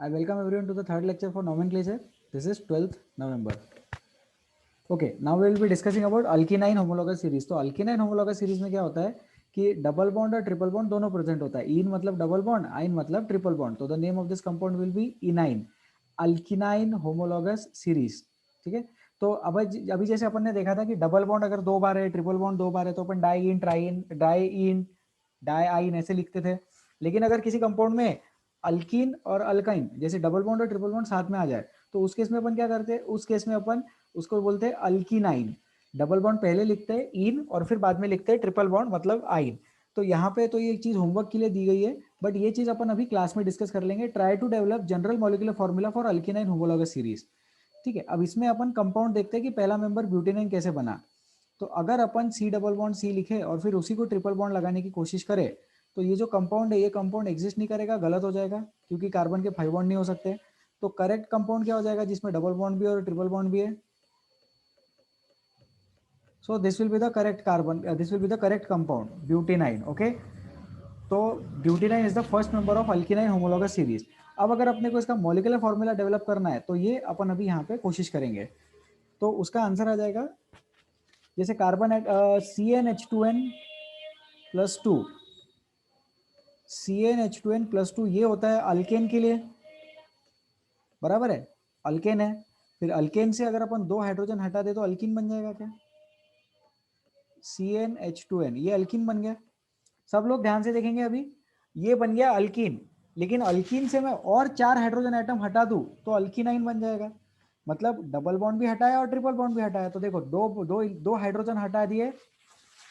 I welcome everyone to the third lecture for nomenclature. This is 12th November. Okay, now we will be discussing about alkyne homologous series. तो alkyne homologous series में क्या होता है कि double bond और triple bond दोनों present होता है. इन मतलब डबल बॉन्ड, आइन मतलब ट्रिपल बॉन्ड. तो the name of this compound will be enyne, alkenyne homologous series. ठीक है. तो अब अभी जैसे अपन ने देखा था कि डबल बॉन्ड अगर दो बार है, ट्रिपल बॉन्ड दो बार है, तो अपन डाई इन, ट्राइन, डाई इन, डाई आइन ऐसे लिखते थे. लेकिन अगर किसी कंपाउंड में अल्कीन और अल्काइन जैसे डबल बॉन्ड और ट्रिपल बॉन्ड साथ में आ जाए, तो उस केस में अपन क्या करते हैं, उस केस में अपन उसको बोलते हैं अल्कीनाइन. डबल बॉन्ड पहले लिखते हैं इन और फिर बाद में लिखते हैं ट्रिपल बॉन्ड मतलब आइन. तो यहाँ पे तो ये चीज होमवर्क के लिए दी गई है, बट ये चीज अपन अभी क्लास में डिस्कस कर लेंगे. Try to develop general molecular formula for alkenyne homologous series. ठीक है. अब इसमें अपन कंपाउंड देखते हैं कि पहला मेंबर ब्यूटेनाइन कैसे बना. तो अगर अपन सी डबल बॉन्ड सी लिखे और फिर उसी को ट्रिपल बॉन्ड लगाने की कोशिश करें, तो ये जो कंपाउंड है ये कंपाउंड एग्जिस्ट नहीं करेगा, गलत हो जाएगा, क्योंकि कार्बन के 5 बॉन्ड नहीं हो सकते. तो करेक्ट कंपाउंड क्या हो जाएगा जिसमें डबल बॉन्ड भी और ट्रिपल बॉन्ड भी है. So this will be the correct carbon, this will be the correct compound, butadiene. Okay. तो butenyne is the first member of alkenyne homologous series. अब अगर अपने को इसका मॉलिक्यूलर फॉर्मूला डेवलप करना है तो ये अपन अभी यहाँ पे कोशिश करेंगे. तो उसका आंसर आ जाएगा जैसे carbon eight CnH2n plus two, CnH2n plus two ये होता है अल्केन के लिए, बराबर है, अल्केन है. फिर अल्केन से अगर अपन दो हाइड्रोजन हटा दे तो अल्कीन बन जाएगा क्या, CnH2n, ये अल्कीन बन गया. सब लोग ध्यान से देखेंगे. अभी ये बन गया अल्कीन, लेकिन अल्कीन से मैं और 4 हाइड्रोजन एटम हटा दूं तो अल्कीनाइन बन जाएगा. मतलब डबल बॉन्ड भी हटाया और ट्रिपल बॉन्ड भी हटाया. तो देखो दो दो दो हाइड्रोजन हटा दिए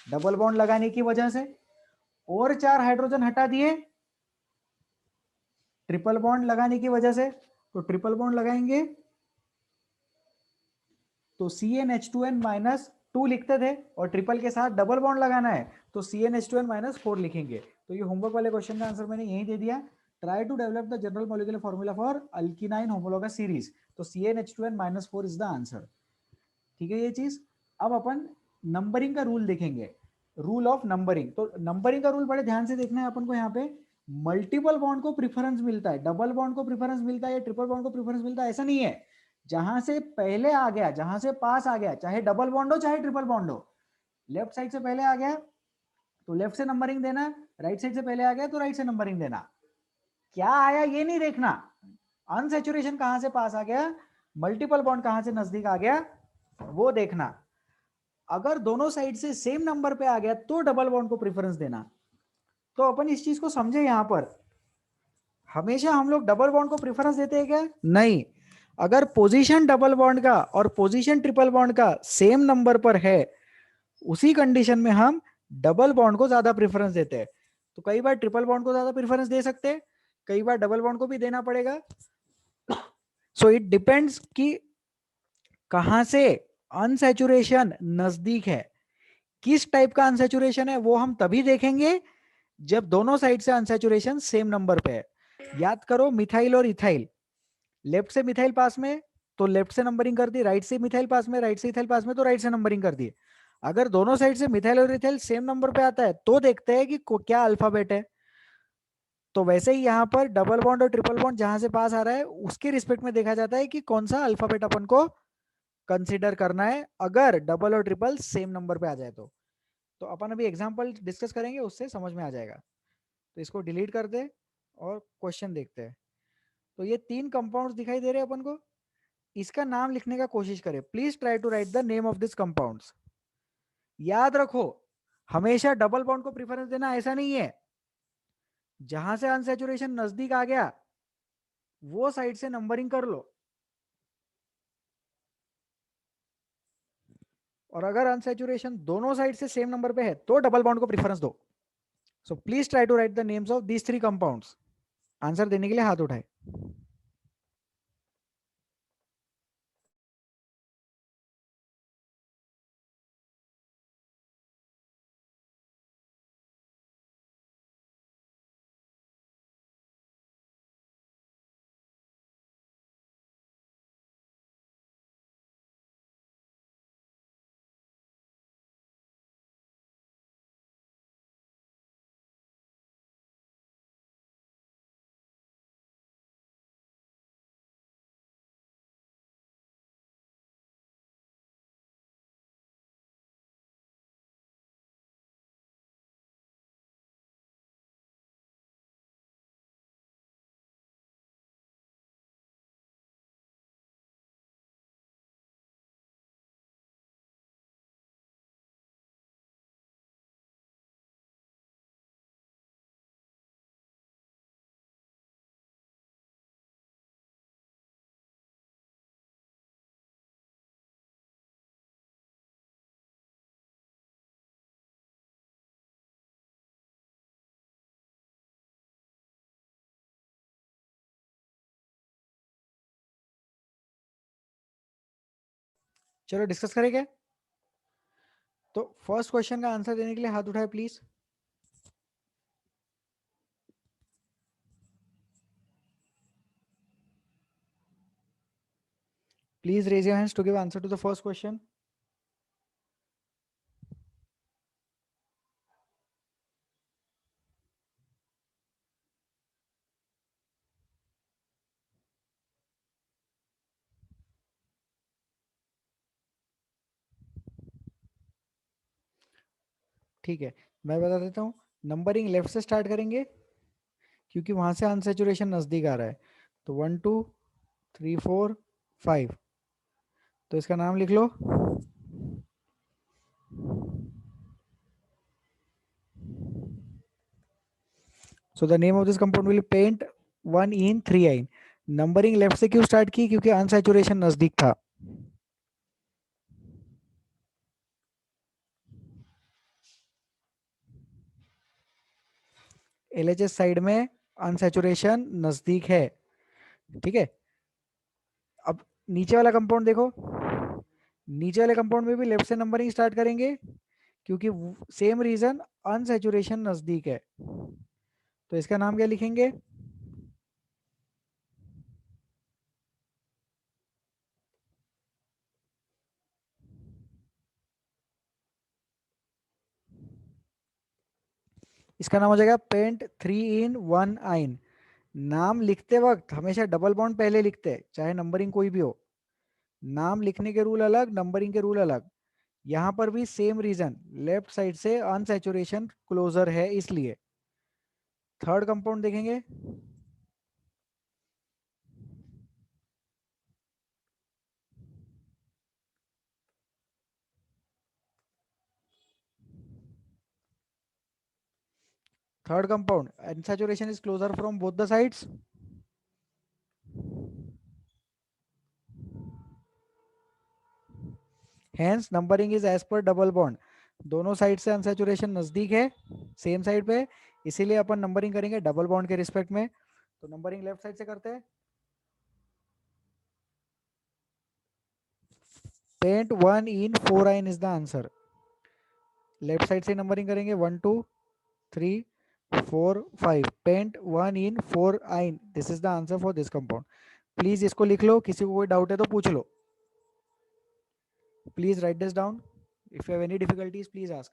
डबल बॉन्ड लगाने की वजह से, और 4 हाइड्रोजन हटा दिए ट्रिपल बॉन्ड लगाने की वजह से. तो ट्रिपल बॉन्ड लगाएंगे तो CnH2n माइनस टू लिखते थे, और ट्रिपल के साथ डबल बॉन्ड लगाना है तो CnH2n माइनस फोर लिखेंगे. तो ये होमवर्क वाले क्वेश्चन का आंसर मैंने यही दे दिया. Try to develop the general molecular formula for alkenyne homologous series. तो CnH2n minus four is the answer. ठीक है ये चीज. अब अपन नंबरिंग का रूल देखेंगे, रूल ऑफ नंबरिंग. तो नंबरिंग का रूल बड़े ध्यान से देखना है अपन को. यहाँ पे मल्टीपल बॉन्ड को प्रिफरेंस मिलता है, डबल बॉन्ड को प्रिफरेंस मिलता है या ट्रिपल बॉन्ड को प्रिफरेंस मिलता है, ऐसा नहीं है. जहां से पहले आ गया, जहां से पास आ गया, चाहे डबल बॉन्ड हो चाहे ट्रिपल बॉन्ड हो, लेफ्ट साइड से पहले आ गया तो लेफ्ट से नंबरिंग देना, राइट साइड से पहले आ गया तो राइट से नंबरिंग देना. क्या आया ये नहीं देखना, अनसैचुरेशन कहां से पास आ गया, मल्टीपल बॉन्ड कहां से नजदीक आ गया, वो देखना. अगर दोनों साइड से सेम नंबर पे आ गया तो डबल बॉन्ड को प्रेफरेंस देना. तो अपन इस चीज को समझे. यहां पर हमेशा हम लोग डबल बॉन्ड को प्रेफरेंस देते हैं क्या, नहीं. अगर पोजीशन डबल बॉन्ड का और पोजीशन ट्रिपल बॉन्ड का सेम नंबर पर है, उसी कंडीशन में हम डबल बॉन्ड को ज्यादा प्रेफरेंस देते हैं. तो कई बार ट्रिपल बॉन्ड को ज्यादा प्रेफरेंस दे सकते हैं, कई बार डबल बॉन्ड को भी देना पड़ेगा. सो इट डिपेंड्स कि कहां से अनसैचुरेशन नजदीक है, किस टाइप का अनसैचुरेशन है, वो हम तभी देखेंगे जब दोनों साइड से अनसैचुरेशन सेम नंबर पे है. याद करो मिथाइल और इथाइल, लेफ्ट से मिथाइल पास में तो लेफ्ट से नंबरिंग कर दी, राइट से मिथाइल पास में, राइट से इथाइल पास में तो राइट से नंबरिंग कर दी. अगर दोनों साइड से मिथाइल और इथाइल सेम नंबर पे आता है तो देखते हैं कि क्या अल्फाबेट है. तो वैसे ही यहाँ पर डबल बॉन्ड और ट्रिपल बॉन्ड जहां से पास आ रहा है उसके रिस्पेक्ट में देखा जाता है कि कौन सा अल्फाबेट अपन को कंसिडर करना है अगर डबल और ट्रिपल सेम नंबर पे आ जाए तो अपन अभी एग्जांपल डिस्कस करेंगे, उससे समझ में आ जाएगा. तो इसको डिलीट कर दे और क्वेश्चन देखते हैं. तो ये 3 कंपाउंड्स दिखाई दे रहे हैं अपन को. इसका नाम लिखने का कोशिश करें. Please try to write the name of this compounds. याद रखो हमेशा डबल बॉन्ड को प्रेफरेंस देना ऐसा नहीं है. जहां से अनसैचुरेशन नजदीक आ गया वो साइड से नंबरिंग कर लो, और अगर अनसैचुरेशन दोनों साइड से सेम नंबर पे है तो डबल बॉन्ड को प्रेफरेंस दो. So please try to write the names of these 3 compounds. Answer देने के लिए हाथ उठाए. चलो डिस्कस करें क्या? तो फर्स्ट क्वेश्चन का आंसर देने के लिए हाथ उठाए please. Please raise your hands to give answer to the first question. ठीक है, मैं बता देता हूँ। नंबरिंग लेफ्ट से स्टार्ट करेंगे क्योंकि वहां से अनसेचुरेशन नजदीक आ रहा है। तो 1 2 3 4 5। तो इसका नाम लिख लो। So the name of this compound will pent 1 in 3 in। Numbering left से क्यों स्टार्ट की? क्योंकि अनसेचुरेशन नजदीक था। एलएचएस साइड में अनसेचुरेशन नजदीक है। ठीक है, अब नीचे वाला कंपाउंड देखो। नीचे वाले कंपाउंड में भी लेफ्ट से नंबरिंग स्टार्ट करेंगे क्योंकि सेम रीजन, अनसेचुरेशन नजदीक है। तो इसका नाम क्या लिखेंगे? इसका नाम हो जाएगा पेंट 3 in 1 in। नाम लिखते वक्त हमेशा डबल बॉन्ड पहले लिखते हैं, चाहे नंबरिंग कोई भी हो। नाम लिखने के रूल अलग, नंबरिंग के रूल अलग। यहाँ पर भी सेम रीजन, लेफ्ट साइड से अनसैचुरेशन क्लोजर है इसलिए। थर्ड कंपाउंड देखेंगे। Third compound, unsaturation is closer from both the sides. Hence numbering is as per double bond. दोनों साइड से अनसैचुरेशन नजदीक है, सेम साइड पे, इसीलिए अपन नंबरिंग करेंगे डबल बॉन्ड के रिस्पेक्ट में। तो नंबरिंग लेफ्ट साइड से करते हैं। Pent 1 in 4 in is the answer. Left side से नंबरिंग करेंगे 1 2 3 4 5। Pent 1 in 4 in, this is the answer for this compound. Please इसको लिख लो, किसी को कोई डाउट है तो पूछ लो। Please write this down. If you have any difficulties please ask.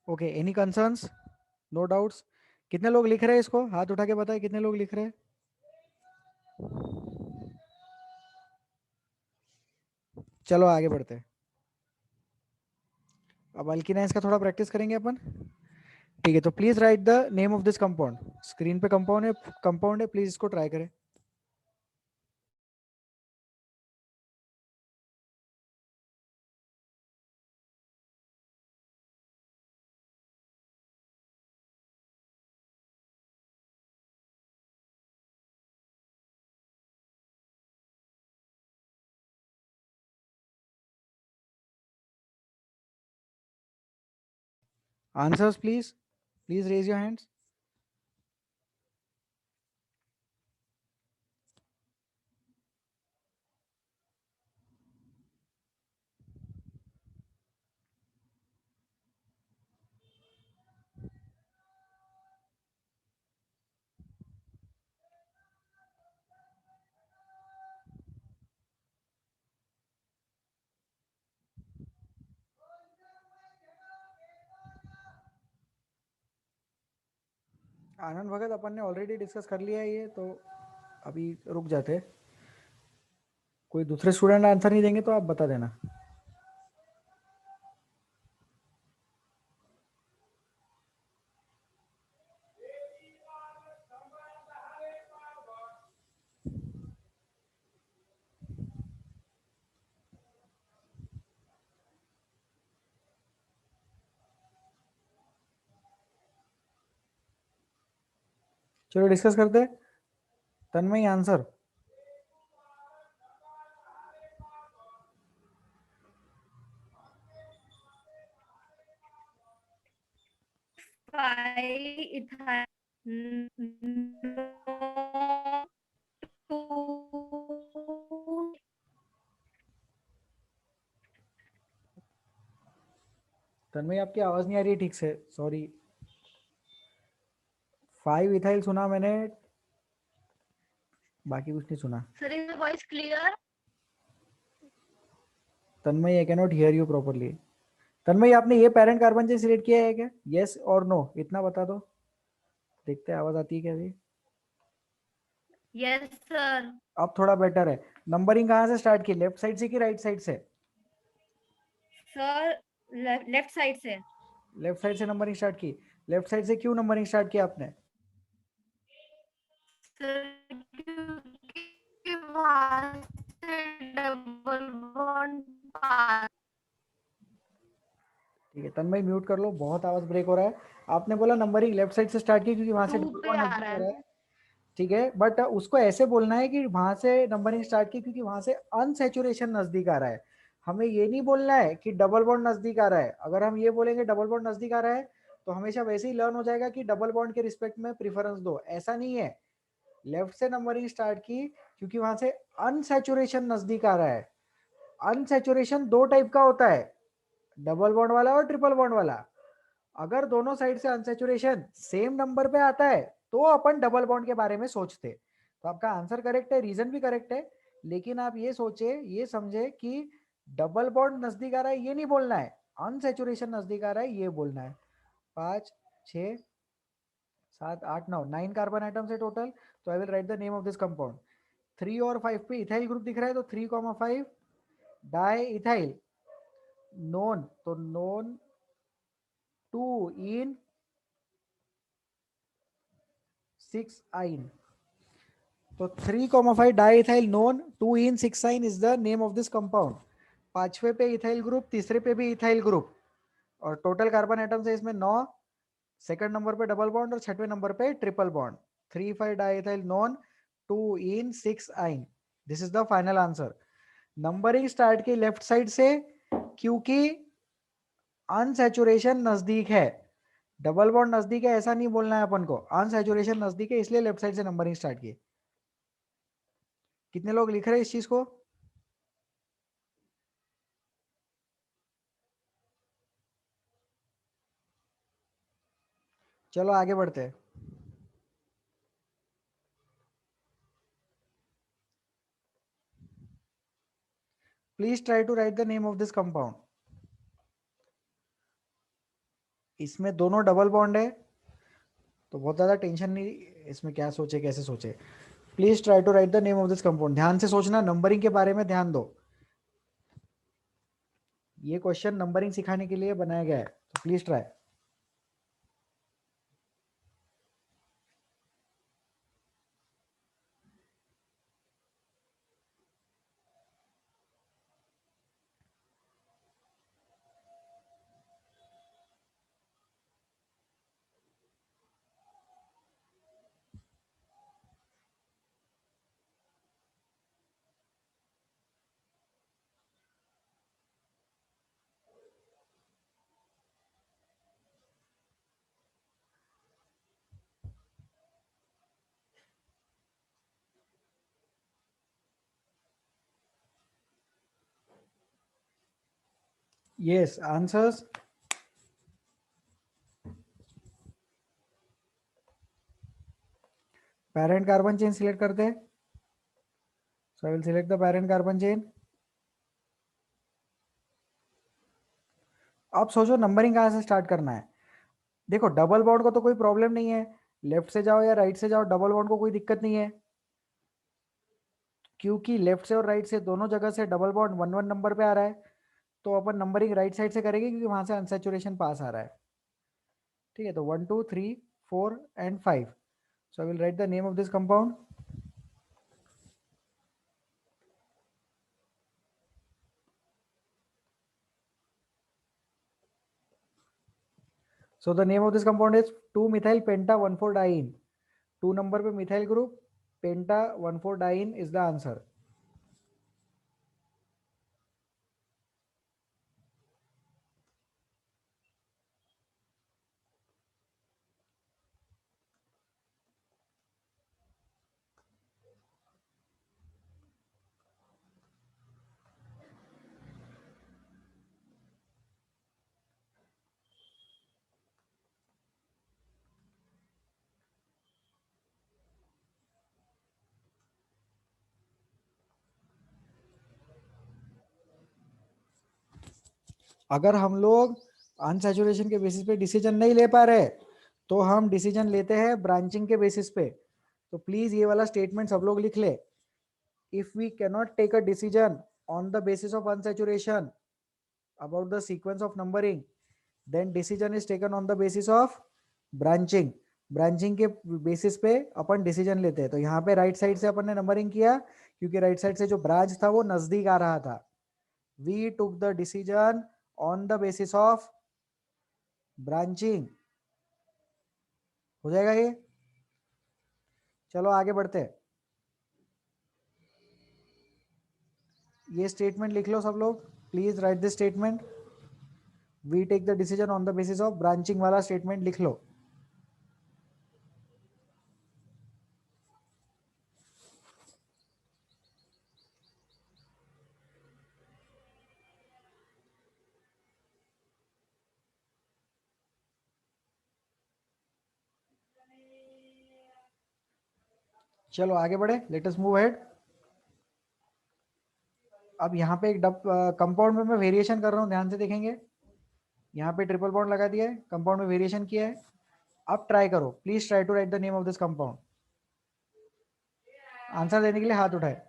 Okay, any concerns? No doubts? कितने लोग लिख रहे हैं इसको? हाथ उठा के बताए कितने लोग लिख रहे हैं। चलो आगे बढ़ते हैं। अब अल्किनाइज का थोड़ा प्रैक्टिस करेंगे अपन। ठीक है, तो please write the name of this compound. Screen पे कंपाउंड है, प्लीज इसको ट्राई करें। Answers please, please raise your hands. Anand Bhagat, अपन ने ऑलरेडी डिस्कस कर लिया है ये तो, अभी रुक जाते हैं। कोई दूसरे स्टूडेंट आंसर नहीं देंगे तो आप बता देना। चलो डिस्कस करते हैं। तन्मय आंसर। तन्मय आपकी आवाज नहीं आ रही है ठीक से, सॉरी। 5 इथाइल सुना मैंने, बाकी कुछ नहीं सुना। Sir is voice clear? Tanmay I can not hear you properly. Tanmay आपने ये पेरेंट कार्बन चेन सिलेक्ट किया है क्या? यस और नो इतना बता दो, देखते हैं आवाज आती है क्या अभी। Yes sir. अब थोड़ा बेटर है। नंबरिंग कहाँ से स्टार्ट की, लेफ्ट साइड से कि राइट साइड से? सर लेफ्ट साइड से। लेफ्ट साइड से नंबरिंग स्टार्ट की। लेफ्ट साइड से क्यों नंबरिंग स्टार्ट किया आपने? सर क्योंकि वहां से डबल बॉन्ड पास। ठीक है तन्मय म्यूट कर लो, बहुत आवाज ब्रेक हो रहा है। आपने बोला नंबरिंग लेफ्ट साइड से स्टार्ट की क्योंकि वहां से 2 डबल पे बॉन्ड आ नजदीक रहा आ है। रहा है। ठीक है बट उसको ऐसे बोलना है कि वहां से नंबरिंग स्टार्ट की क्योंकि वहां से अनसैचुरेशन नजदीक आ रहा है। हमें ये नहीं बोलना है कि डबल बॉन्ड नजदीक आ रहा है। अगर हम ये बोलेंगे डबल बॉन्ड नजदीक आ रहा है तो हमेशा वैसे ही लर्न हो जाएगा कि डबल बॉन्ड के रिस्पेक्ट में प्रीफरेंस दो, ऐसा नहीं है। लेफ्ट से नंबरिंग स्टार्ट की क्योंकि वहां से अनसैचुरेशन नजदीक आ रहा है। अनसैचुरेशन दो टाइप का होता है, डबल बॉन्ड वाला और ट्रिपल बॉन्ड वाला। अगर दोनों साइड से अनसैचुरेशन सेम नंबर पे आता है तो अपन डबल बॉन्ड के बारे में सोचते। तो आपका आंसर करेक्ट है, रीजन भी करेक्ट है, लेकिन आप ये सोचे, ये समझे कि डबल बॉन्ड नजदीक आ रहा है ये नहीं बोलना है, अनसैचुरेशन नजदीक आ रहा है ये बोलना है। 5 6 7 8 9 9 कार्बन आइटम्स है टोटल। तो I will write the name of this compound. 3 और 5 पे इथाइल ग्रुप दिख रहा है तो 3,5 डाई इथाइल नोन, तो नोन 2 इन 6 आइन। तो 3,5 डाई इथाइल नोन 2 इन 6 आइन is the name of this compound. पांचवे पे इथाइल ग्रुप, तीसरे पे भी इथाइल ग्रुप, और टोटल कार्बन आइटम्स है इसमें 9। सेकंड नंबर पे डबल बॉन्ड और छठवें नंबर पे triple bond. 3,5 di ethyl known 2 इन 6 आइन। This is the final answer. Numbering start की लेफ्ट साइड से क्योंकि अनसैचुरेशन नजदीक है। डबल बॉन्ड नजदीक है ऐसा नहीं बोलना है अपन को, अनसैचुरेशन नजदीक है इसलिए लेफ्ट साइड से नंबरिंग स्टार्ट की। कितने लोग लिख रहे हैं इस चीज को? चलो आगे बढ़ते हैं। Please try to write the name of this compound. इसमें दोनों डबल बॉन्ड है तो बहुत ज्यादा टेंशन नहीं इसमें, क्या सोचे कैसे सोचे। Please try to write the name of this compound. ध्यान से सोचना, नंबरिंग के बारे में ध्यान दो। ये क्वेश्चन नंबरिंग सिखाने के लिए बनाया गया है, तो please try. Yes answers. Parent carbon chain select करते हैं। So I will select the parent carbon chain. अब सोचो नंबरिंग कहाँ से स्टार्ट करना है। देखो डबल बॉन्ड को तो कोई प्रॉब्लम नहीं है, लेफ्ट से जाओ या राइट से जाओ डबल बॉन्ड को कोई दिक्कत नहीं है, क्योंकि लेफ्ट से और राइट से दोनों जगह से डबल बॉन्ड 1 1 नंबर पे आ रहा है। तो अपन नंबरिंग राइट साइड से करेंगे क्योंकि वहां से अनसेचुरेशन पास आ रहा है। ठीक है तो 1 2 3 4 and 5। So I will write the name of this compound. So the name of this compound is 2 methyl penta 1 4 diene. 2 number पे मिथाइल ग्रुप, पेंटा 1,4-डाइन इज द आंसर. अगर हम लोग अनसैचुरेशन के बेसिस पे डिसीजन नहीं ले पा रहे तो हम डिसीजन लेते हैं ब्रांचिंग के बेसिस पे. तो प्लीज ये वाला स्टेटमेंट सब लोग लिख ले. If we cannot take a decision on the basis of unsaturation about the sequence of numbering, then decision is taken on the basis of branching. Branching के बेसिस पे अपन डिसीजन लेते हैं. तो यहाँ पे राइट साइड से अपन ने नंबरिंग किया क्योंकि राइट साइड से जो ब्रांच था वो नजदीक आ रहा था. We took the decision on the basis of branching. हो जाएगा ये. चलो आगे बढ़ते हैं. ये स्टेटमेंट लिख लो सब लोग. Please write this statement. We take the decision on the basis of branching वाला स्टेटमेंट लिख लो. चलो आगे बढ़े. Let us move ahead. अब यहाँ पे एक कंपाउंड में मैं वेरिएशन कर रहा हूँ, ध्यान से देखेंगे. यहाँ पे ट्रिपल बॉन्ड लगा दिया है, कंपाउंड में वेरिएशन किया है. अब ट्राई करो. Please try to write the name of this compound. Answer देने के लिए हाथ उठाए.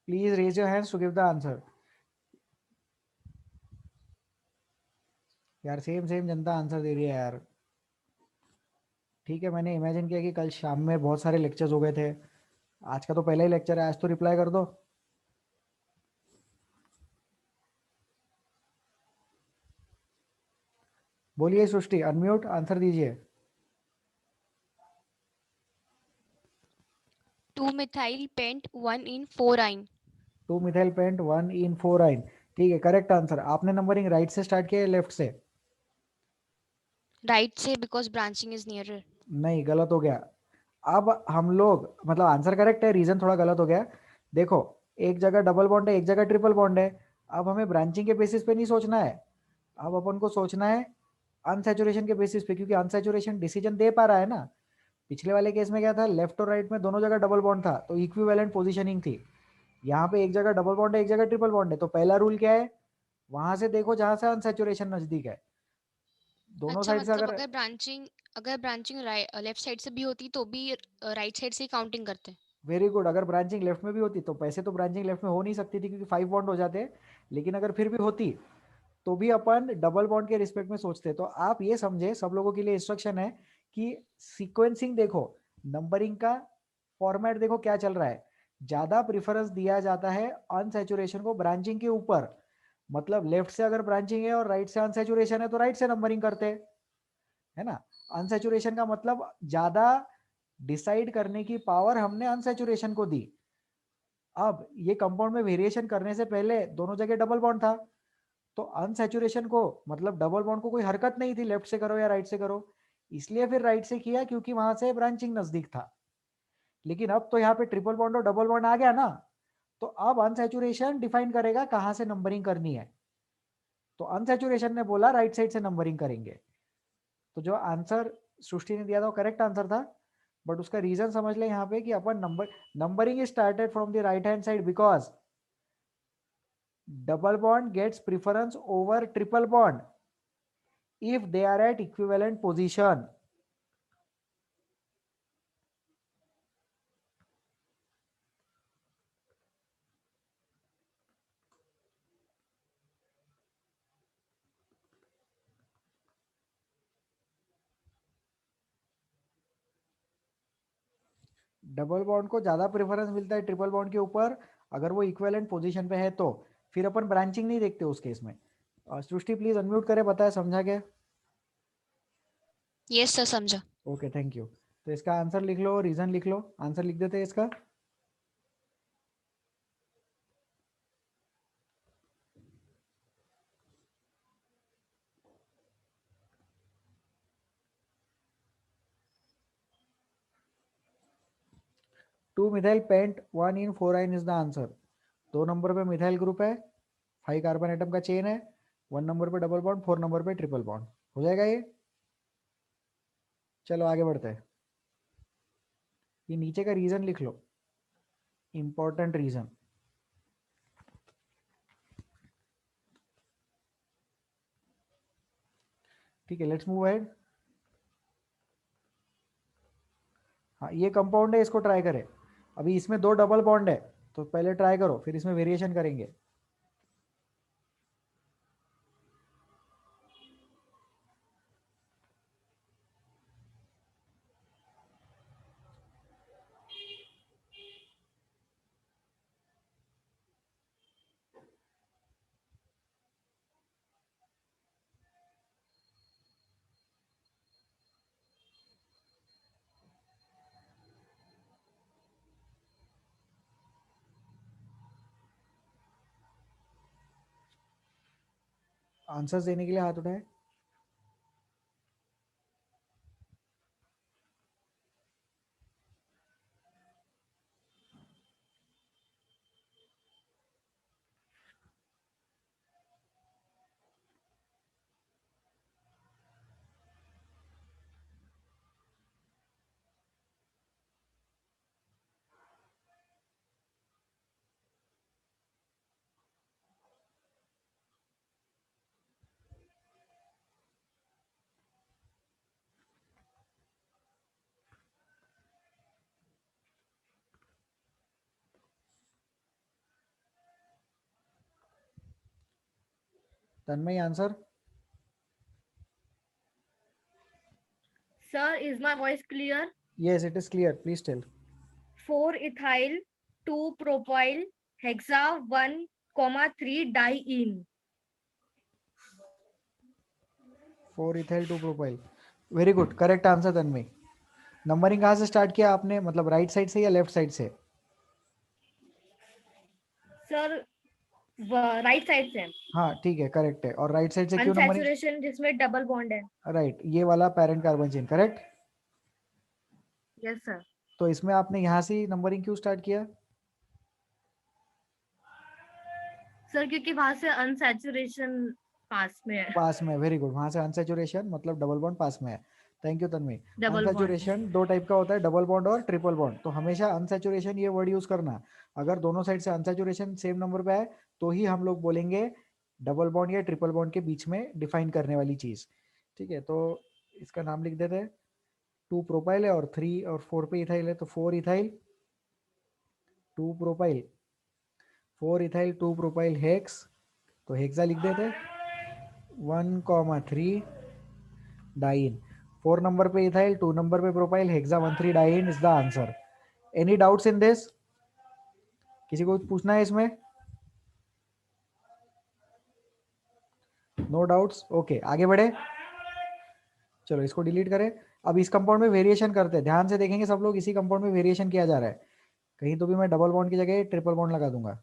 Please raise your hands to give the answer. यार सेम सेम जनता आंसर दे रही है यार. ठीक है, मैंने इमेजिन किया कि कल शाम में बहुत सारे लेक्चर्स हो गए थे. आज का तो पहला ही लेक्चर है, आज तो रिप्लाई कर दो. बोलिए सृष्टि, अनम्यूट, आंसर दीजिए. 2-methyl pent 1-in 4-ine. 2 methyl paint 1 in 4-ine. ठीक है, करेक्ट आंसर. आपने नंबरिंग राइट से स्टार्ट किया है लेफ्ट से? Right say because branching is nearer. नहीं, गलत हो गया. अब हम लोग मतलब आंसर करेक्ट है, रीजन थोड़ा गलत हो गया. देखो, एक जगह डबल बॉन्ड है, एक जगह ट्रिपल बॉन्ड है. अब हमें ब्रांचिंग के बेसिस पे नहीं सोचना है. अब अपन को सोचना है अनसैचुरेशन के बेसिस पे, क्योंकि अनसैचुरेशन डिसीजन दे पा रहा है ना. पिछले वाले केस में क्या था, लेफ्ट और राइट में दोनों जगह डबल बॉन्ड था तो इक्विवेलेंट पोजीशनिंग थी. यहाँ पे एक जगह डबल बॉन्ड है, एक जगह ट्रिपल बॉन्ड है. तो पहला रूल क्या है, वहां से देखो जहां से अनसैचुरेशन नजदीक है. दोनों अच्छा साइड से मतलब अगर अगर ब्रांचिंग लेफ्ट साइड से भी होती तो भी राइट साइड से ही काउंटिंग करते. Very good. अगर ब्रांचिंग लेफ्ट में भी होती तो पैसे तो ब्रांचिंग लेफ्ट में हो नहीं सकती थी क्योंकि 5 बॉन्ड हो जाते. लेकिन अगर फिर भी होती तो भी अपन डबल बॉन्ड के रिस्पेक्ट में सोचते. तो आप ये समझे, सब लोगों के लिए इंस्ट्रक्शन है कि सीक्वेंसिंग देखो, नंबरिंग का फॉर्मेट देखो क्या चल रहा है. ज्यादा प्रिफरेंस दिया जाता है अनसैचुरेशन को ब्रांचिंग के ऊपर. मतलब लेफ्ट से अगर ब्रांचिंग है और राइट से अनसैचुरेशन है तो राइट से नंबरिंग करते हैं, है ना. अनसैचुरेशन का मतलब ज्यादा डिसाइड करने की पावर हमने अनसैचुरेशन को दी. अब ये कंपाउंड में वेरिएशन करने से पहले दोनों जगह डबल बॉन्ड था. तो अनसैचुरेशन को मतलब डबल बॉन्ड को कोई हरकत नहीं थी लेफ्ट से करो या राइट से करो, इसलिए फिर राइट से किया क्योंकि वहां से ब्रांचिंग नजदीक था. लेकिन अब तो यहाँ पे ट्रिपल बॉन्ड और डबल बॉन्ड आ गया ना, तो अब अनसैचुरेशन डिफाइन करेगा कहाँ से नंबरिंग करनी है. तो अनसैचुरेशन ने बोला राइट साइड से नंबरिंग करेंगे. तो जो आंसर सृष्टि ने दिया था वो करेक्ट आंसर था. बट उसका रीजन समझ ले यहाँ पे कि अपन numbering is started from the right hand side because double bond gets preference over triple bond if they are at equivalent position. Double bond को ज़्यादा प्रेफरेंस मिलता है ट्रिपल बॉन्ड के ऊपर अगर वो इक्विवेलेंट पोजीशन पे है, तो फिर अपन ब्रांचिंग नहीं देखते उस केस में। सृष्टि प्लीज अनम्यूट करे, बताए समझा क्या? यस सर, समझा। Okay thank you. तो इसका आंसर लिख लो, रीजन लिख लो, आंसर लिख देते हैं इसका। Two methyl paint 1 in 4 is the answer. 2 number पे मिथाइल ग्रुप है, 5 कार्बन एटम का चेन है, 1 नंबर पे डबल बॉन्ड, 4 नंबर पे ट्रिपल बॉन्ड। हो जाएगा ये? चलो आगे बढ़ते हैं। ये नीचे का रीजन लिख लो, इंपॉर्टेंट रीजन। ठीक है, लेट्स मूव अहेड। हाँ ये कंपाउंड है, इसको ट्राई करें। अभी इसमें 2 डबल बॉन्ड है, तो पहले ट्राई करो, फिर इसमें वेरिएशन करेंगे। आंसर्स देने के लिए हाथ उठाए। Tanmay answer. Sir, is my voice clear? Yes it is clear, please tell. 4 ethyl 2 propyl hexa 1,3 diene. 4 ethyl 2 propyl. Very good, correct answer Tanmay. Numbering कहाँ से स्टार्ट किया आपने, मतलब राइट साइड से या लेफ्ट साइड से? Sir, राइट साइड से। हाँ ठीक है, करेक्ट है। और राइट साइड से क्यों नंबरिंग? अनसैचुरेशन जिसमें डबल बॉन्ड है। राइट, ये वाला parent carbon chain, correct. Yes sir. तो इसमें आपने यहाँ से नंबरिंग क्यों स्टार्ट किया? सर क्योंकि वहां से अनसैचुरेशन पास में है। पास में, वेरी गुड। वहां से अनसेचुरेशन मतलब डबल बॉन्ड पास में है। Thank you Tanmay. Double bond है। अनसेचुरेशन 2 टाइप का होता है, डबल बॉन्ड और ट्रिपल बॉन्ड। तो हमेशा अनसेचुरेशन ये वर्ड यूज करना। अगर दोनों साइड से अनसेचुरेशन सेम नंबर पे है तो ही हम लोग बोलेंगे डबल बॉन्ड या ट्रिपल बॉन्ड के बीच में डिफाइन करने वाली चीज। ठीक है, तो इसका नाम लिख देते हैं। 2 प्रोपाइल है और 3 और 4 पे इथाइल है, तो 4 ethyl 2 propyl, 4 ethyl 2 propyl hex. तो हेक्सा लिख देते हैं, 1,3 डाइन। 4 नंबर पे इथाइल, 2 नंबर पे propyl, hexa 1,3 diene is the answer. Any doubts in this? किसी को पूछना है इसमें? नो डाउट्स, ओके आगे बढ़े। चलो इसको डिलीट करें। अब इस कंपाउंड में वेरिएशन करते हैं, ध्यान से देखेंगे सब लोग। इसी कंपाउंड में वेरिएशन किया जा रहा है। कहीं तो भी मैं डबल बॉन्ड की जगह ट्रिपल बॉन्ड लगा दूंगा।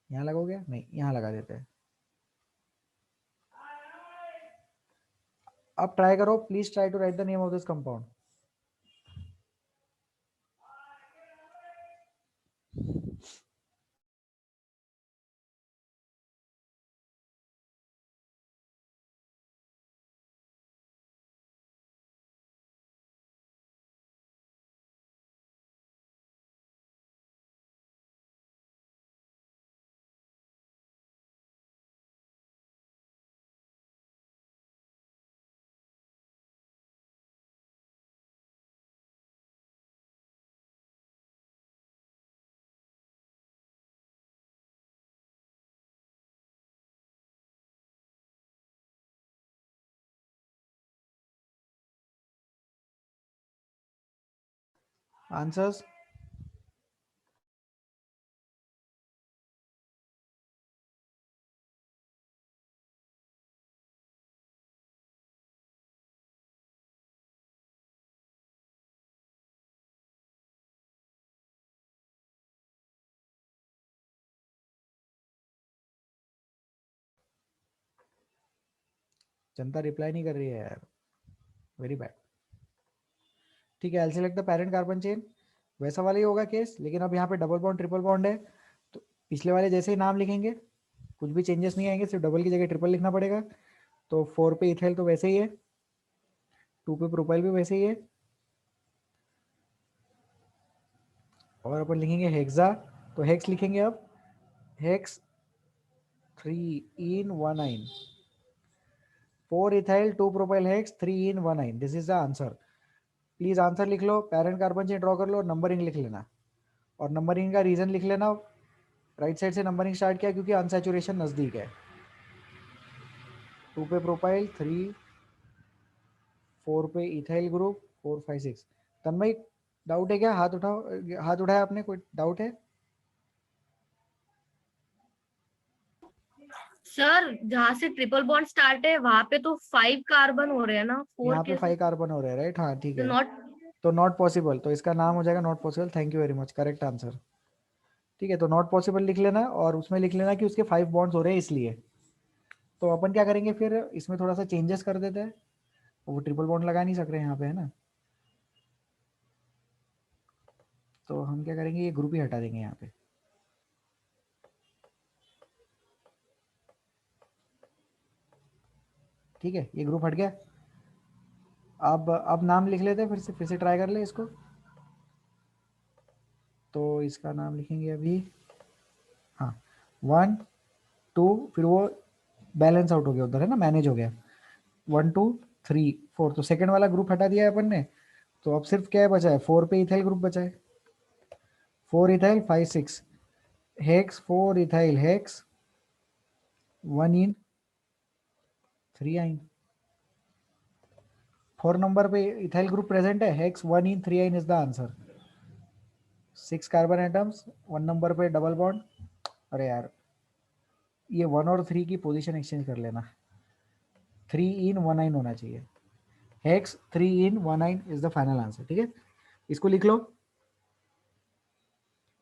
यहाँ लगोगे? नहीं, यहाँ लगा देते हैं। अब ट्राई करो, please try to write the name of this compound. Answers? जनता रिप्लाई नहीं कर रही है यार, वेरी बैड। ठीक है, I'll select the parent carbon chain, वैसा वाला ही होगा केस, लेकिन अब यहाँ पे डबल बॉन्ड ट्रिपल बॉन्ड है, तो पिछले वाले जैसे ही नाम लिखेंगे, कुछ भी चेंजेस नहीं आएंगे, सिर्फ डबल की जगह ट्रिपल लिखना पड़ेगा। तो 4 पे इथाइल तो वैसे ही है, 2 पे प्रोपाइल भी वैसे ही है, और अपन लिखेंगे हेक्सा, तो हेक्स लिखेंगे अब, hex 3 in 1 in, 4 ethyl 2 propyl hex 3 in 1 in, this is the answer. Please answer लिख लो, पेरेंट कार्बन चेन ड्रॉ कर लो, नंबरिंग लिख लेना, और नंबरिंग का रीजन लिख लेना, राइट साइड से नंबरिंग स्टार्ट किया क्योंकि अनसैचुरेशन नजदीक है। 2 पे प्रोपाइल, 3, 4 पे इथाइल ग्रुप, 4 5 6। तन्मय डाउट है क्या? हाथ उठाओ, हाथ उठाया आपने, कोई डाउट है? सर जहाँ से ट्रिपल बॉन्ड स्टार्ट है वहां पे तो 5 कार्बन हो रहे हैं ना, 4 यहाँ पे कैसे? 5 कार्बन हो रहे हैं, राइट? हाँ ठीक तो है, नॉट। तो नॉट पॉसिबल, तो इसका नाम हो जाएगा not possible. Thank you very much, correct answer. ठीक है, तो नॉट पॉसिबल लिख लेना, और उसमें लिख लेना कि उसके 5 बॉन्ड्स हो रहे हैं इसलिए। तो अपन क्या करेंगे फिर, इसमें थोड़ा सा चेंजेस कर देते हैं, वो ट्रिपल बॉन्ड लगा नहीं सक रहे हैं यहाँ पे, है ना? तो हम क्या करेंगे, ये ग्रुप ही हटा देंगे यहाँ पे। ठीक है, ये ग्रुप हट गया। अब नाम लिख लेते हैं, फिर से ट्राई कर ले इसको। तो इसका नाम लिखेंगे अभी, हाँ, 1 2, फिर वो बैलेंस आउट हो गया उधर, है ना, मैनेज हो गया, 1 2 3 4, तो सेकंड वाला ग्रुप हटा दिया है अपन ने। तो अब सिर्फ क्या बचा है, 4 पे इथाइल ग्रुप बचा है, 4 इथाइल 5 6 हेक्स, 4 इथाइल हेक्स 1 इन 3 आइन। 4 नंबर पे इथाइल ग्रुप प्रेजेंट है, हेक्स 1 इन 3 आइन is the answer. 6 carbon atoms, 1 number पे डबल बॉन्ड। अरे यार, ये 1 और 3 की पोजीशन एक्सचेंज कर लेना, 3 इन 1 आइन होना चाहिए, हेक्स 3 इन 1 आइन इज द फाइनल आंसर। ठीक है, इसको लिख लो,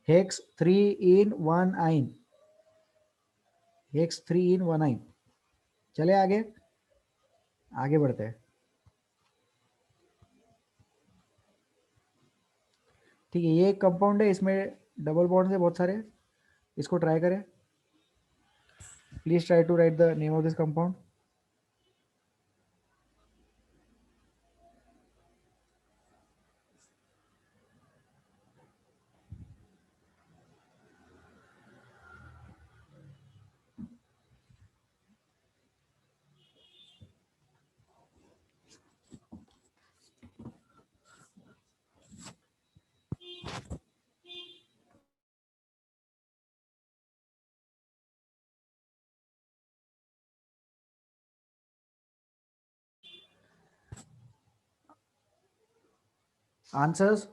हेक्स 3 इन 1 आइन, हेक्स 3 इन 1 आइन। चले आगे, आगे बढ़ते हैं। ठीक है, ये एक कंपाउंड है, इसमें डबल बॉन्ड है बहुत सारे, इसको ट्राई करें। Please try to write the name of this compound. Answers?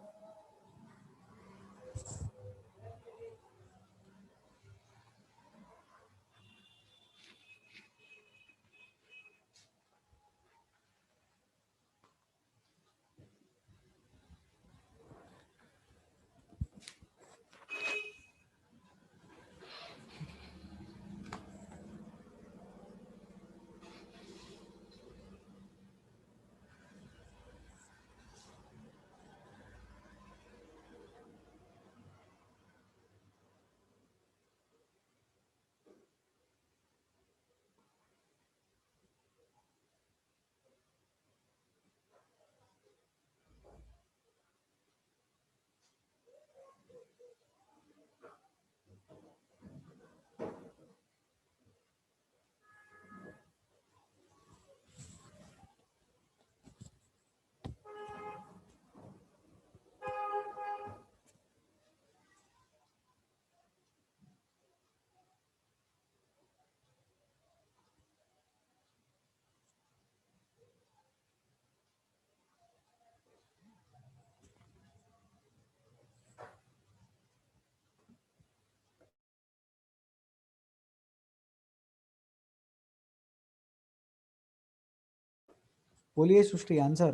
बोलिए Srishti answer.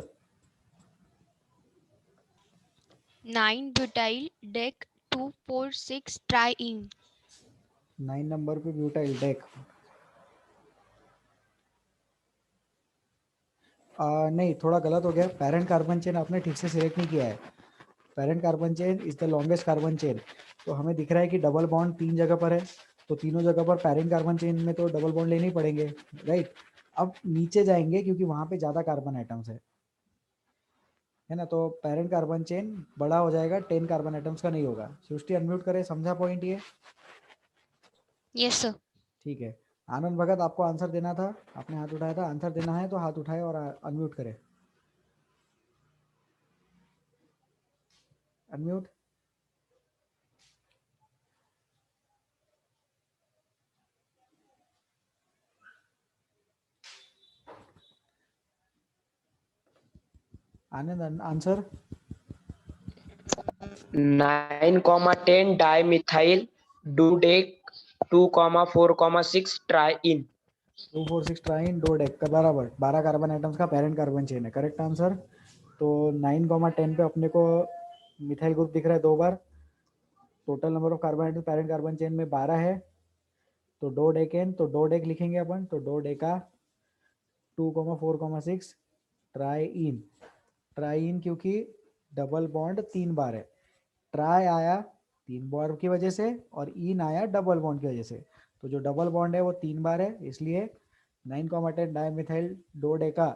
9 butyl deck 2,4,6 triene. 9 नंबर पे ब्यूटाइल डेक। नहीं, थोड़ा गलत हो गया। पेरेंट कार्बन चेन आपने ठीक से सिलेक्ट नहीं किया है। Parent carbon chain is the longest carbon chain. तो हमें दिख रहा है कि डबल बॉन्ड 3 जगह पर है, तो तीनों जगह पर पेरेंट कार्बन चेन में तो डबल बॉन्ड लेने ही पड़ेंगे, राइट। अब नीचे जाएंगे क्योंकि वहां पे ज़्यादा कार्बन आइटम्स है ना, तो पेरेंट कार्बन चेन बड़ा हो जाएगा, 10 कार्बन आइटम्स का नहीं होगा। सृष्टि अनम्यूट करे, समझा पॉइंट ये? Yes sir. ठीक है। आनंद भगत आपको आंसर देना था, आपने हाथ उठाया था। आंसर देना है तो हाथ उठाए और अनम्यूट करे। अनम्यूट। आनंद आंसर। 9,10 dimethyl dodec 2,4,6 triene. 2,4,6 ट्राइन दो डेक का बराबर 12 कार्बन आइटम्स का पेरेंट कार्बन चेन है, करेक्ट आंसर। तो 9,10 पे अपने को मिथाइल ग्रुप दिख रहा है 2 बार। Total number of carbon item parent carbon chain में 12 है। तो दो डेकेन, तो दो डेक लिखेंगे अपन, तो दो डेका 2,4,6 ट्राइन। ट्राइन क्योंकि डबल बॉन्ड 3 बार है। ट्राई आया 3 बार की वजह से और इन आया डबल बॉन्ड की वजह से। तो जो डबल बॉन्ड है वो 3 बार है, इसलिए 9,10 dimethyl dodeca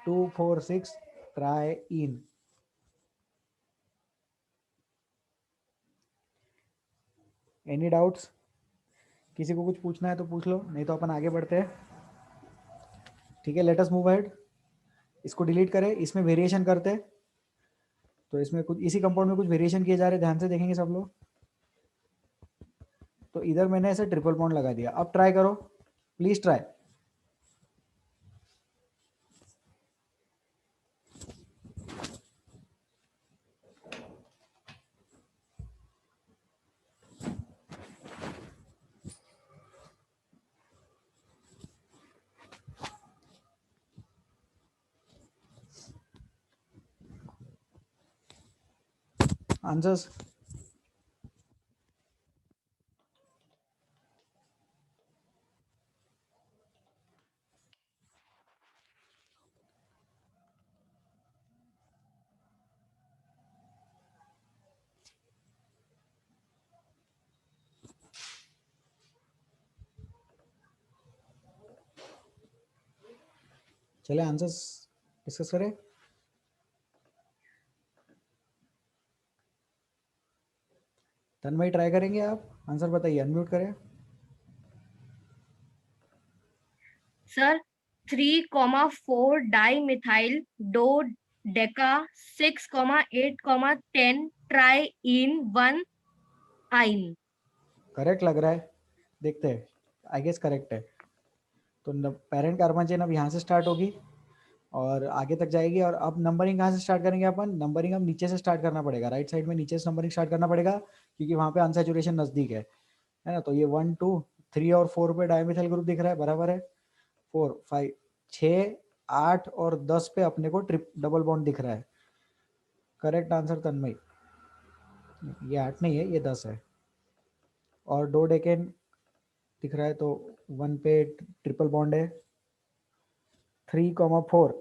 2,4,6 triene. Any doubts? किसी को कुछ पूछना है तो पूछ लो, नहीं तो अपन आगे बढ़ते हैं। ठीक है, लेट अस मूव अहेड। इसको डिलीट करें, इसमें वेरिएशन करते हैं। तो इसमें कुछ इसी कंपाउंड में कुछ वेरिएशन किए जा रहे हैं, ध्यान से देखेंगे सब लोग। तो इधर मैंने ऐसे ट्रिपल बॉन्ड लगा दिया। अब ट्राई करो, प्लीज ट्राई। आंसर्स? चले आंसर्स डिस्कस करें। तन्मय ट्राई करेंगे आप? आंसर बताइए, अनम्यूट करें। Sir 3,4 dimethyl dodeca 6,8,10 triene 1 yne. Correct लग रहा है, देखते हैं। आई गेस करेक्ट है। तो पेरेंट कार्बन चेन अब यहाँ से स्टार्ट होगी और आगे तक जाएगी। और अब नंबरिंग कहाँ से स्टार्ट करेंगे अपन? नंबरिंग अब नीचे से स्टार्ट करना पड़ेगा, राइट साइड में नीचे से नंबरिंग स्टार्ट करना पड़ेगा, क्योंकि वहाँ पे अनसैचुरेशन नजदीक है ना। तो ये 1 2 3 और 4 पे डायमिथाइल ग्रुप दिख रहा है, बराबर है। 4 5 6 8 और 10 पे अपने को ट्रिप डबल बॉन्ड दिख रहा है। करेक्ट आंसर तन्मय। ये 8 नहीं है, ये 10 है। और दो डेकेन दिख रहा है, तो 1 पे ट्रिपल बॉन्ड है। 3,4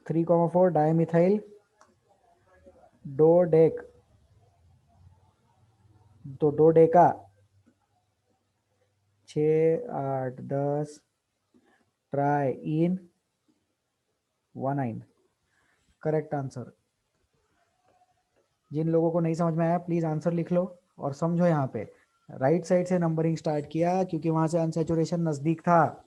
3,4 डायमिथाइल दो डेक, तो दो Deka 6 8 10 try in 1 yne. Correct answer. जिन लोगों को नहीं समझ में आया प्लीज आंसर लिख लो और समझो। यहाँ पे राइट साइड से नंबरिंग स्टार्ट किया क्योंकि वहां से अनसेचुरेशन नजदीक था।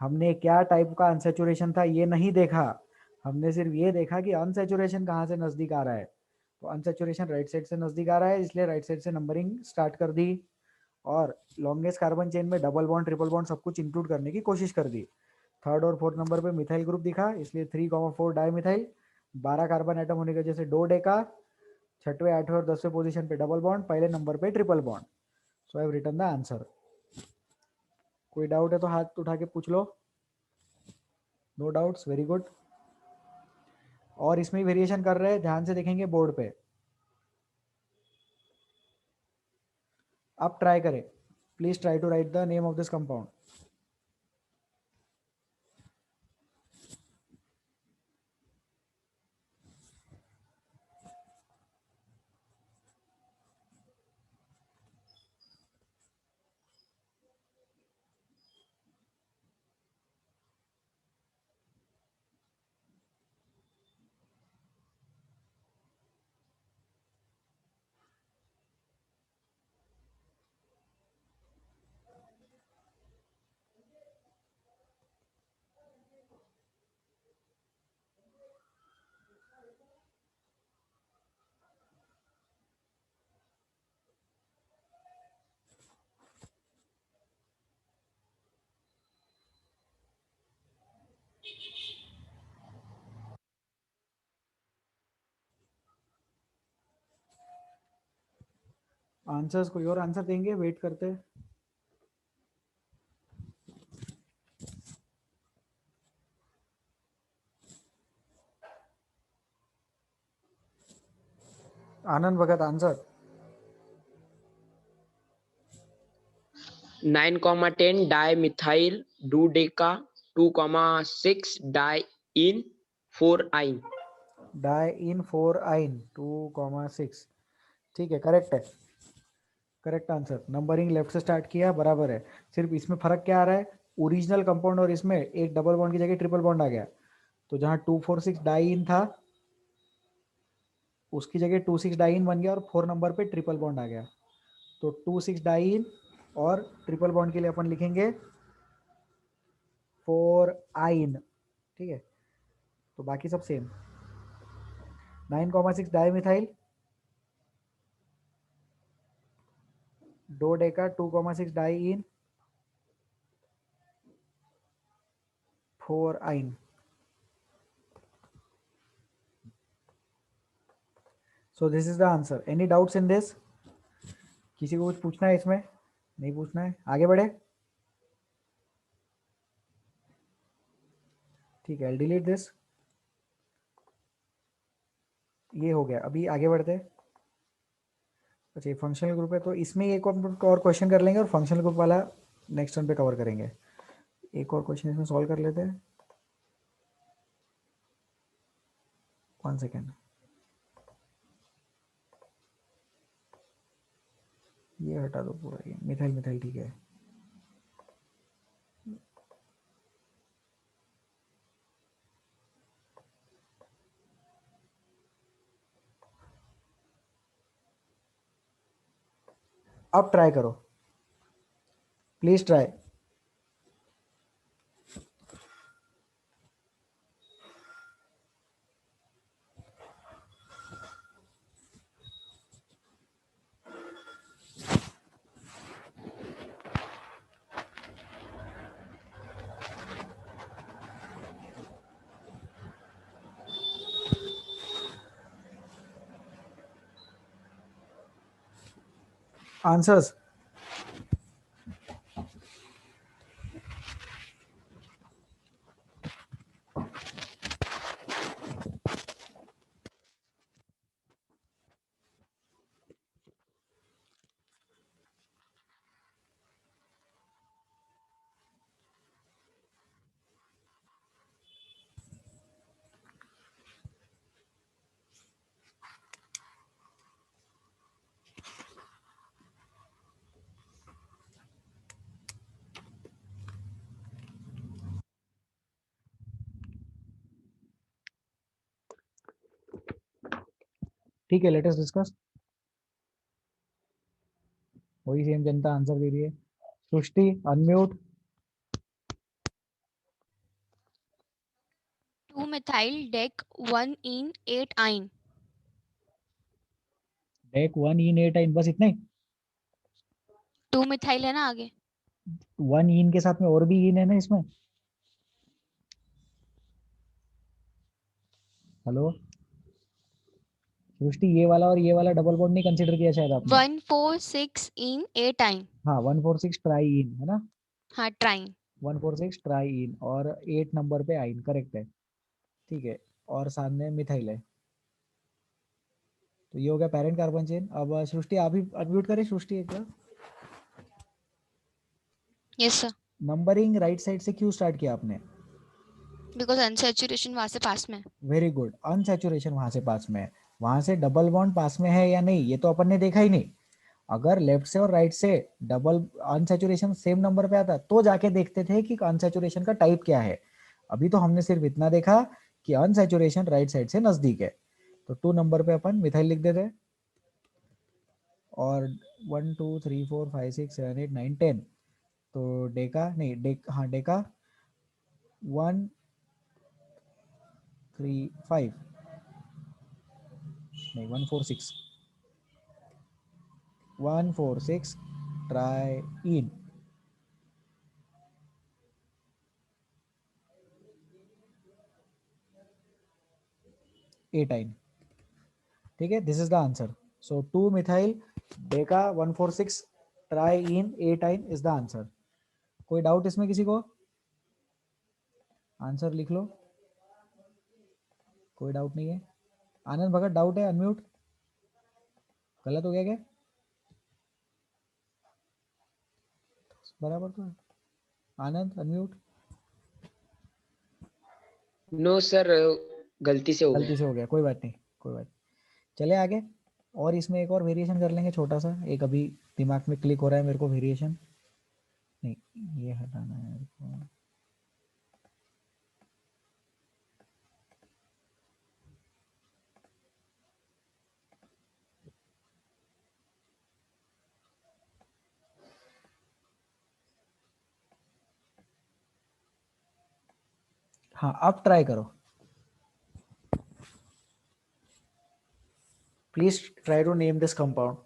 हमने क्या टाइप का अनसेचुरेशन था ये नहीं देखा, हमने सिर्फ ये देखा कि अनसेचुरेशन कहाँ से नजदीक आ रहा है। तो अनसेचुरेशन राइट साइड से नजदीक आ रहा है, इसलिए राइट साइड से नंबरिंग स्टार्ट कर दी और लॉन्गेस्ट कार्बन चेन में डबल बॉन्ड ट्रिपल बॉन्ड सब कुछ इंक्लूड करने की कोशिश कर दी। थर्ड और फोर्थ नंबर पे मिथाइल ग्रुप दिखा, इसलिए 3,4 डाइमिथाइल 12 कार्बन आइटम होने की वजह से दो डेका, छठवें आठवें और 10वें पोजीशन पे डबल बॉन्ड, पहले नंबर पे triple bond. So I have written the answer. कोई डाउट है तो हाथ उठा के पूछ लो। No doubts, very good. और इसमें वेरिएशन कर रहे हैं, ध्यान से देखेंगे बोर्ड पे। अब ट्राई करें, please try to write the name of this compound. Answers कोई और आंसर देंगे? वेट करते हैं। Anand Bhagat answer. 9,10 dimethyl dodeca 2,6 di-in 4-ine। Di yne 4-ine 2,6। ठीक है, करेक्ट है, करेक्ट आंसर। नंबरिंग लेफ्ट से स्टार्ट किया, बराबर है। सिर्फ इसमें फर्क क्या आ रहा है, ओरिजिनल कंपाउंड और इसमें एक डबल बॉन्ड की जगह ट्रिपल बॉन्ड आ गया। तो जहाँ 2,4,6 डाई इन था उसकी जगह 2,6 डाई इन बन गया और 4 नंबर पे ट्रिपल बॉन्ड आ गया। तो 2,6 डाई इन और ट्रिपल बॉन्ड के लिए अपन लिखेंगे 4-ine। ठीक है, तो बाकी सब same. 9,6 di methyl dodeca 2,6 di yne 4-ine। So this is the answer. Any doubts in this? किसी को कुछ पूछना है इसमें? नहीं पूछना है, आगे बढ़े। ठीक है, डिलीट दिस। ये हो गया, अभी आगे बढ़ते हैं। अच्छा, ये फंक्शनल ग्रुप है तो इसमें एक और क्वेश्चन कर लेंगे और फंक्शनल ग्रुप वाला नेक्स्ट टर्न पे कवर करेंगे। एक और क्वेश्चन इसमें सॉल्व कर लेते हैं। 1 सेकेंड, ये हटा दो पूरा, ये मिथाइल मिथाइल ठीक है। अब ट्राई करो, प्लीज ट्राई। आंसर्स ठीक है, लेट अस डिस्कस। वही सेम जनता आंसर दे रही है। सृष्टि unmute. 2-methyl dec 1-ene 8-ine। Deck 1-ene 8-ine, बस इतना ही। 2-methyl है ना आगे। 1 इन के साथ में और भी इन है ना इसमें। हेलो सृष्टि, ये वाला और ये वाला डबल बॉन्ड नहीं कंसीडर किया शायद आपने। 1,4,6-ene 8-ine। हाँ, 1,4,6 ट्राई इन है ना। हाँ ट्राइन। 146 ट्राईन और 8 नंबर पे आइन, करेक्ट है, ठीक है। और सामने मिथाइल है, तो ये हो गया पेरेंट कार्बन चेन। अब सृष्टि आप ही अनम्यूट करें, सृष्टि एक बार। Yes sir. Numbering right side से क्यों स्टार्ट किया आपने? बिकॉज अनसैचुरेशन वहां से पास में है। वेरी गुड, अनसैचुरेशन वहां से पास में है, वहां से डबल बॉन्ड पास में है या नहीं ये तो अपन ने देखा ही नहीं। अगर लेफ्ट से और राइट से डबल अनसैचुरेशन सेम नंबर पे आता तो जाके देखते थे कि अनसैचुरेशन का टाइप क्या है। अभी तो हमने सिर्फ इतना देखा कि अनसैचुरेशन राइट साइड से नजदीक है, तो 2 नंबर पे अपन मिथाइल लिख देते हैं। और 1 2 3 4 5 6 7 8 9 10, तो डेका नहीं हाँ डेका 1 3 5 नहीं 146 ट्राई इन, एटाइन, ठीक है। This is the answer. So 2 methyl deca 146 tri ene eight yne is the answer. कोई डाउट इसमें किसी को? आंसर लिख लो, कोई डाउट नहीं है। आनंद भगत डाउट है, अनम्यूट। गलत हो गया क्या? बराबर तो है। आनंद अनम्यूट। नो सर, गलती से हो गलती गया। से हो गया, कोई बात नहीं, कोई बात नहीं। चले आगे, और इसमें एक और वेरिएशन कर लेंगे छोटा सा, एक अभी दिमाग में क्लिक हो रहा है मेरे को वेरिएशन। नहीं, ये हटाना है मेरे को। हाँ अब ट्राई करो, please try to name this compound.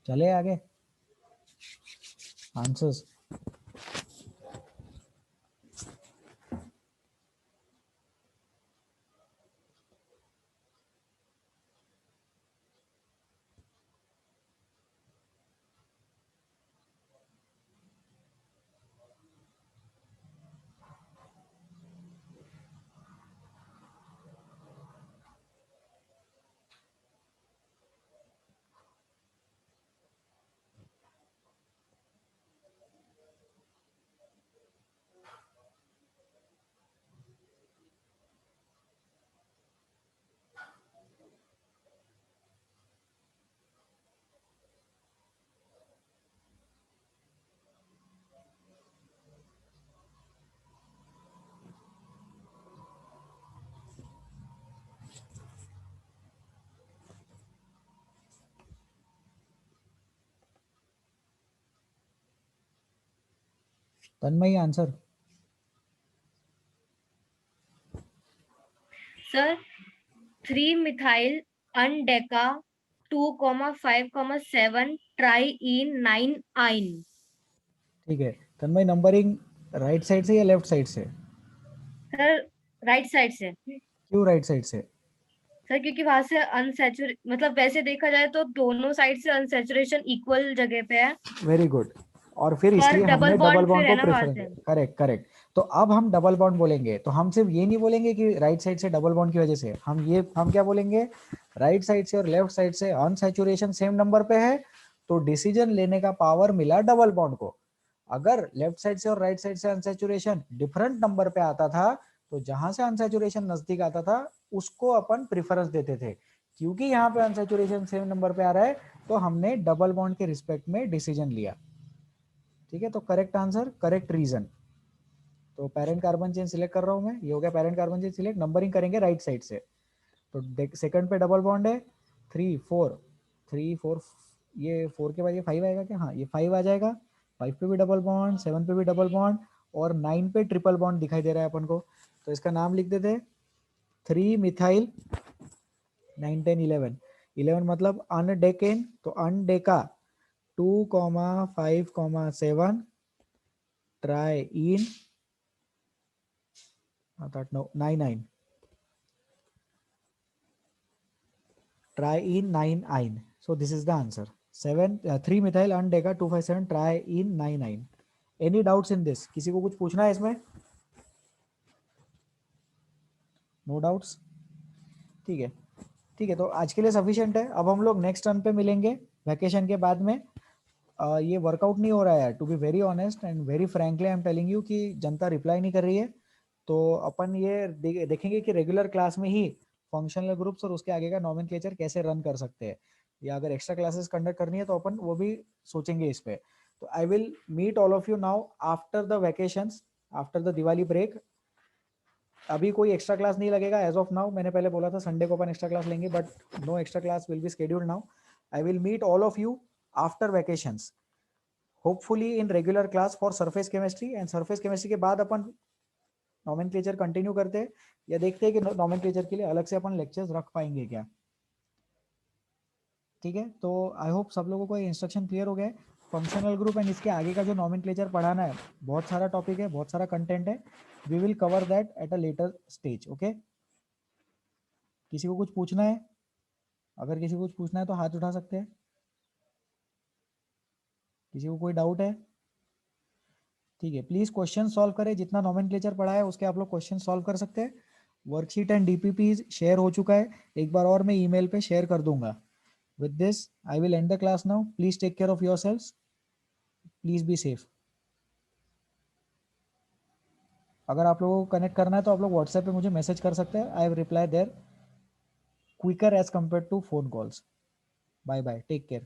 चले आगे, answers. Tanmay answer. Sir 3 methyl undeca 2,5,7 triene 9 yne. ठीक है तन्मय, नंबरिंग राइट साइड से या लेफ्ट साइड से? सर राइट साइड से। क्यों राइट साइड से? सर क्योंकि वहां से अनसैचुरे मतलब वैसे देखा जाए तो दोनों साइड से अनसैचुरेशन इक्वल जगह पे है, वेरी गुड, और फिर पर इसलिए डबल हमने डबल बॉन्ड फिर बॉन्ड है को ना वहां प्रेफरेंस से। दिया। Correct correct. तो अब हम डबल बॉन्ड बोलेंगे तो हम सिर्फ ये नहीं बोलेंगे कि राइट साइड से डबल बॉन्ड की वजह से, हम क्या बोलेंगे, राइट साइड से और लेफ्ट साइड से अनसैचुरेशन सेम नंबर पे है, तो डिसीजन लेने का पावर मिला डबल बॉन्ड को। अगर लेफ्ट साइड से और राइट साइड से अनसैचुरेशन डिफरेंट नंबर पे आता था, तो जहां से अनसैचुरेशन नजदीक आता था उसको अपन प्रेफरेंस देते थे। क्योंकि यहाँ पे अनसैचुरेशन सेम नंबर पे आ रहा है, तो हमने डबल बॉन्ड के रिस्पेक्ट में डिसीजन लिया। ठीक है, तो करेक्ट आंसर, करेक्ट रीजन। तो पेरेंट कार्बन चेन सिलेक्ट कर रहा हूं मैं, ये हो गया parent carbon chain select. Numbering करेंगे राइट साइड से, तो सेकंड पे डबल बॉन्ड है, 3 4 3 4 ये 4 के बाद ये 5 आएगा क्या? हाँ, ये 5 आ जाएगा। 5 पे भी डबल बॉन्ड, 7 पे भी डबल बॉन्ड और 9 पे ट्रिपल बॉन्ड दिखाई दे रहा है अपन को। तो इसका नाम लिख देते 3 मिथाइल 9 10 11 11 मतलब अनडेकेन, तो अनडेका 2,5,7 ट्राइइन 9 triene 9 so this is the answer 3 methyl undeca 257 triene 9. Any doubts in this? किसी को कुछ पूछना है इसमें? No doubts? ठीक है, ठीक है, तो आज के लिए सफिशिएंट है। अब हम लोग नेक्स्ट टर्न पे मिलेंगे वैकेशन के बाद में। ये वर्कआउट नहीं हो रहा है to be very honest and very frankly I am telling you कि जनता रिप्लाई नहीं कर रही है। तो अपन ये देखेंगे कि रेगुलर क्लास में ही फंक्शनल ग्रुप्स और उसके आगे का नॉमेनक्लेचर कैसे रन कर सकते हैं, या अगर एक्स्ट्रा क्लासेस कंडक्ट करनी है तो अपन वो भी सोचेंगे इस पे। तो I will meet all of you now after the vacations, after the Diwali break. अभी कोई एक्स्ट्रा क्लास नहीं लगेगा एज ऑफ नाउ। मैंने पहले बोला था संडे को अपन एक्स्ट्रा क्लास लेंगे, but no extra class will be scheduled now. I will meet all of you after vacations, hopefully in regular class for surface chemistry. And surface chemistry के बाद अपन nomenclature continue करते हैं या देखते हैं कि नॉमेनक्लेचर के लिए अलग से अपन लेक्चर्स रख पाएंगे क्या। ठीक है, तो आई होप सब लोगों को ये इंस्ट्रक्शन क्लियर हो गए। फंक्शनल ग्रुप एंड इसके आगे का जो नॉमेनक्लेचर पढ़ाना है, बहुत सारा टॉपिक है, बहुत सारा कंटेंट है। We will cover that at a later stage. Okay, किसी को कुछ पूछना है? अगर किसी को कुछ पूछना है तो हाथ उठा सकते हैं। किसी को कोई डाउट है? ठीक है, प्लीज क्वेश्चन सॉल्व करें। जितना नॉमेनक्लेचर पढ़ा है उसके आप लोग क्वेश्चन सॉल्व कर सकते हैं। वर्कशीट एंड डीपीपी शेयर हो चुका है, एक बार और मैं ईमेल पे शेयर कर दूंगा। With this, I will end the class now. Please take care of yourselves. Please be safe. अगर आप लोगों को कनेक्ट करना है तो आप लोग व्हाट्सएप पे मुझे मैसेज कर सकते हैं। I will reply there quicker as compared to phone calls. Bye bye, take care.